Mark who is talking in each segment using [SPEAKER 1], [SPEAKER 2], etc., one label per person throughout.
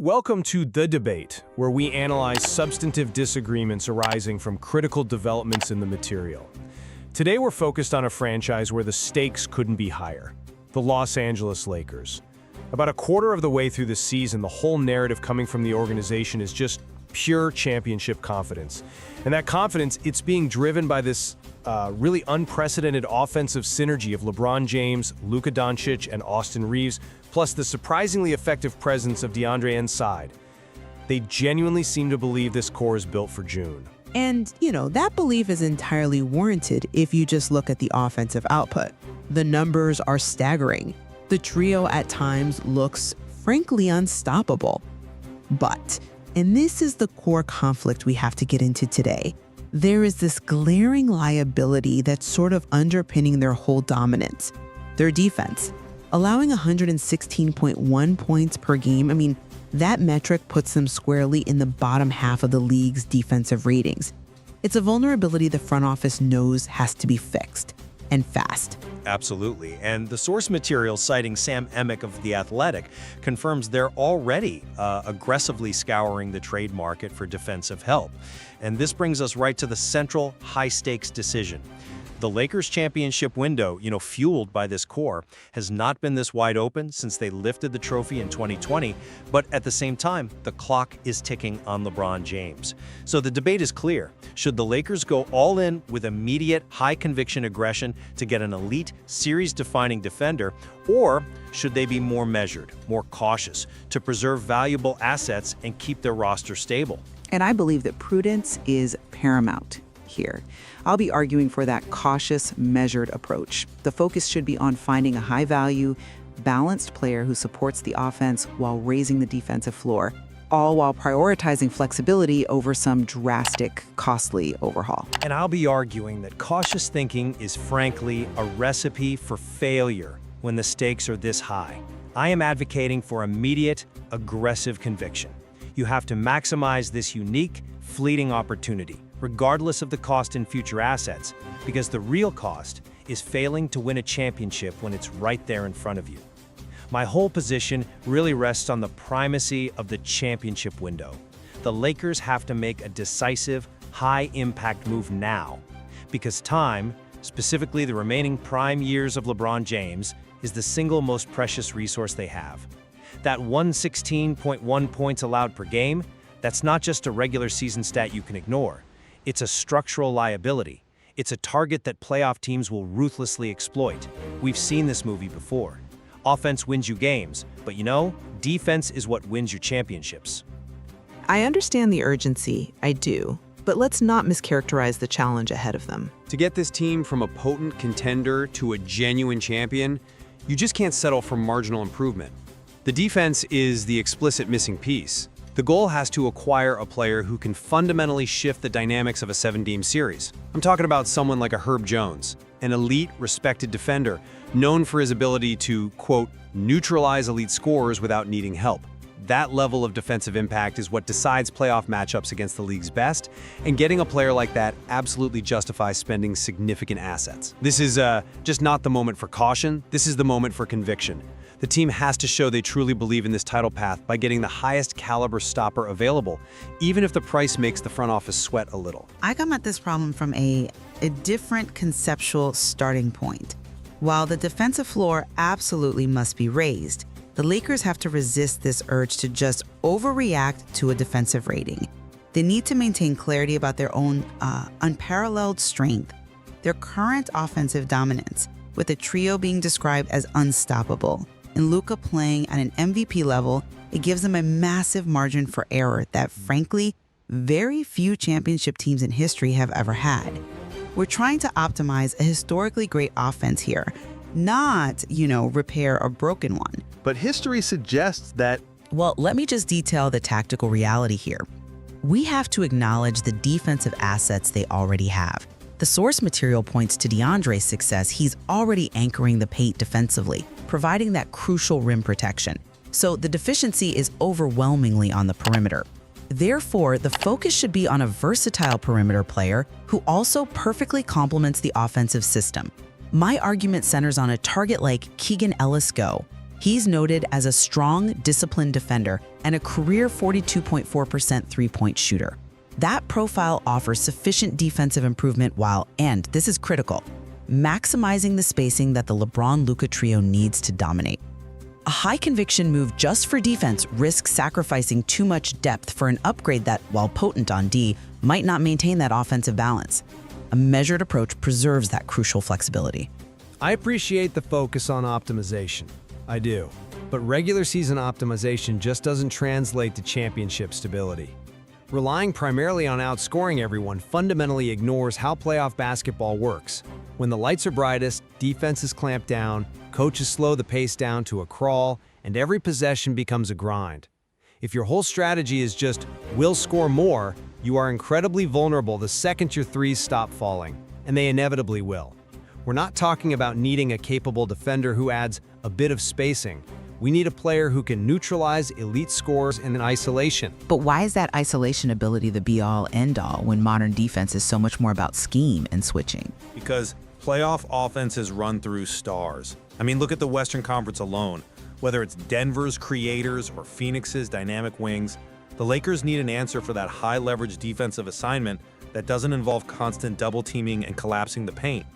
[SPEAKER 1] Welcome to The Debate, where we analyze substantive disagreements arising from critical developments in the material. Today we're focused on a franchise where the stakes couldn't be higher, the Los Angeles Lakers. About a quarter of the way through the season, the whole narrative coming from the organization is just pure championship confidence. And that confidence, it's being driven by this really unprecedented offensive synergy of LeBron James, Luka Doncic, and Austin Reeves, plus the surprisingly effective presence of DeAndre inside. They genuinely seem to believe this core is built for June.
[SPEAKER 2] And, that belief is entirely warranted if you just look at the offensive output. The numbers are staggering. The trio at times looks, frankly, unstoppable. But, and this is the core conflict we have to get into today, there is this glaring liability that's sort of underpinning their whole dominance. Their defense. Allowing 116.1 points per game, that metric puts them squarely in the bottom half of the league's defensive ratings. It's a vulnerability the front office knows has to be fixed, and fast.
[SPEAKER 3] Absolutely, and the source material citing Sam Amick of The Athletic confirms they're already aggressively scouring the trade market for defensive help. And this brings us right to the central high-stakes decision. The Lakers' championship window, fueled by this core, has not been this wide open since they lifted the trophy in 2020, but at the same time, the clock is ticking on LeBron James. So the debate is clear. Should the Lakers go all in with immediate, high-conviction aggression to get an elite, series-defining defender, or should they be more measured, more cautious, to preserve valuable assets and keep their roster stable?
[SPEAKER 4] And I believe that prudence is paramount here. I'll be arguing for that cautious, measured approach. The focus should be on finding a high-value, balanced player who supports the offense while raising the defensive floor, all while prioritizing flexibility over some drastic, costly overhaul.
[SPEAKER 3] And I'll be arguing that cautious thinking is frankly a recipe for failure when the stakes are this high. I am advocating for immediate, aggressive conviction. You have to maximize this unique, fleeting opportunity, regardless of the cost in future assets, because the real cost is failing to win a championship when it's right there in front of you. My whole position really rests on the primacy of the championship window. The Lakers have to make a decisive, high-impact move now, because time, specifically the remaining prime years of LeBron James, is the single most precious resource they have. That 116.1 points allowed per game, that's not just a regular season stat you can ignore. It's a structural liability. It's a target that playoff teams will ruthlessly exploit. We've seen this movie before. Offense wins you games, but defense is what wins you championships.
[SPEAKER 2] I understand the urgency, I do, but let's not mischaracterize the challenge ahead of them.
[SPEAKER 5] To get this team from a potent contender to a genuine champion, you just can't settle for marginal improvement. The defense is the explicit missing piece. The goal has to acquire a player who can fundamentally shift the dynamics of a 7-game series. I'm talking about someone like a Herb Jones, an elite, respected defender, known for his ability to, quote, neutralize elite scorers without needing help. That level of defensive impact is what decides playoff matchups against the league's best, and getting a player like that absolutely justifies spending significant assets. This is just not the moment for caution, this is the moment for conviction. The team has to show they truly believe in this title path by getting the highest caliber stopper available, even if the price makes the front office sweat a little.
[SPEAKER 6] I come at this problem from a different conceptual starting point. While the defensive floor absolutely must be raised, the Lakers have to resist this urge to just overreact to a defensive rating. They need to maintain clarity about their own unparalleled strength, their current offensive dominance, with a trio being described as unstoppable. And Luka playing at an MVP level, it gives them a massive margin for error that, frankly, very few championship teams in history have ever had. We're trying to optimize a historically great offense here, not, repair a broken one.
[SPEAKER 7] But history suggests that...
[SPEAKER 6] Well, let me just detail the tactical reality here. We have to acknowledge the defensive assets they already have. The source material points to DeAndre's success. He's already anchoring the paint defensively, providing that crucial rim protection. So the deficiency is overwhelmingly on the perimeter. Therefore, the focus should be on a versatile perimeter player who also perfectly complements the offensive system. My argument centers on a target like Keegan Ellis-Go, He's noted as a strong, disciplined defender and a career 42.4% three-point shooter. That profile offers sufficient defensive improvement while, and this is critical, maximizing the spacing that the LeBron-Luka trio needs to dominate. A high-conviction move just for defense risks sacrificing too much depth for an upgrade that, while potent on D, might not maintain that offensive balance. A measured approach preserves that crucial flexibility.
[SPEAKER 1] I appreciate the focus on optimization. I do. But regular season optimization just doesn't translate to championship stability. Relying primarily on outscoring everyone fundamentally ignores how playoff basketball works. When the lights are brightest, defenses clamp down, coaches slow the pace down to a crawl, and every possession becomes a grind. If your whole strategy is just, we'll score more, you are incredibly vulnerable the second your threes stop falling, and they inevitably will. We're not talking about needing a capable defender who adds a bit of spacing. We need a player who can neutralize elite scores in isolation.
[SPEAKER 6] But why is that isolation ability the be-all, end-all when modern defense is so much more about scheme and switching?
[SPEAKER 8] Because playoff offenses run through stars. I mean, look at the Western Conference alone. Whether it's Denver's creators or Phoenix's dynamic wings, the Lakers need an answer for that high-leverage defensive assignment that doesn't involve constant double-teaming and collapsing the paint.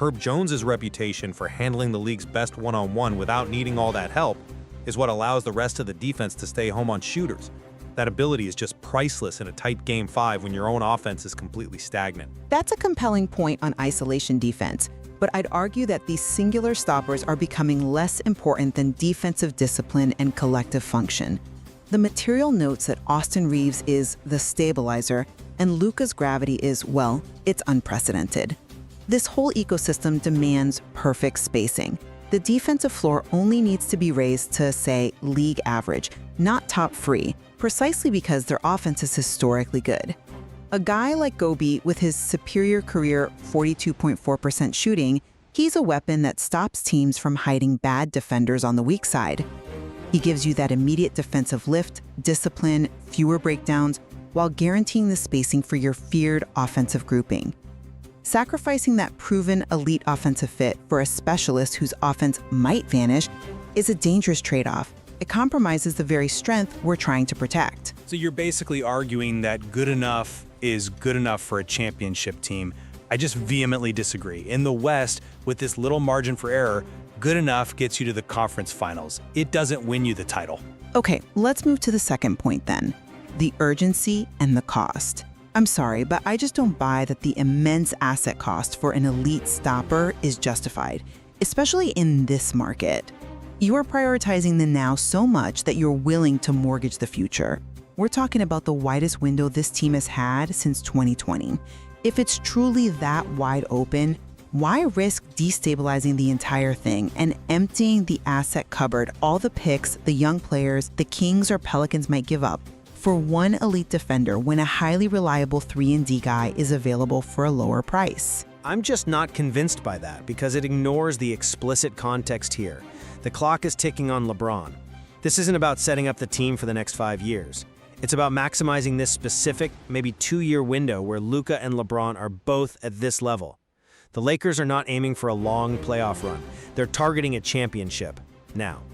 [SPEAKER 8] Herb Jones's reputation for handling the league's best one-on-one without needing all that help is what allows the rest of the defense to stay home on shooters. That ability is just priceless in a tight Game 5 when your own offense is completely stagnant.
[SPEAKER 4] That's a compelling point on isolation defense, but I'd argue that these singular stoppers are becoming less important than defensive discipline and collective function. The material notes that Austin Reeves is the stabilizer, and Luka's gravity is, well, it's unprecedented. This whole ecosystem demands perfect spacing. The defensive floor only needs to be raised to, say, league average, not top free, precisely because their offense is historically good. A guy like Gobi, with his superior career 42.4% shooting, he's a weapon that stops teams from hiding bad defenders on the weak side. He gives you that immediate defensive lift, discipline, fewer breakdowns, while guaranteeing the spacing for your feared offensive grouping. Sacrificing that proven elite offensive fit for a specialist whose offense might vanish is a dangerous trade-off. It compromises the very strength we're trying to protect.
[SPEAKER 9] So you're basically arguing that good enough is good enough for a championship team. I just vehemently disagree. In the West, with this little margin for error, good enough gets you to the conference finals. It doesn't win you the title.
[SPEAKER 4] Okay, let's move to the second point then. The urgency and the cost. I'm sorry, but I just don't buy that the immense asset cost for an elite stopper is justified, especially in this market. You are prioritizing the now so much that you're willing to mortgage the future. We're talking about the widest window this team has had since 2020. If it's truly that wide open, why risk destabilizing the entire thing and emptying the asset cupboard, all the picks, the young players, the Kings or Pelicans might give up, for one elite defender when a highly reliable 3-and-D guy is available for a lower price?
[SPEAKER 3] I'm just not convinced by that because it ignores the explicit context here. The clock is ticking on LeBron. This isn't about setting up the team for the next 5 years. It's about maximizing this specific, maybe 2-year window where Luka and LeBron are both at this level. The Lakers are not aiming for a long playoff run. They're targeting a championship now.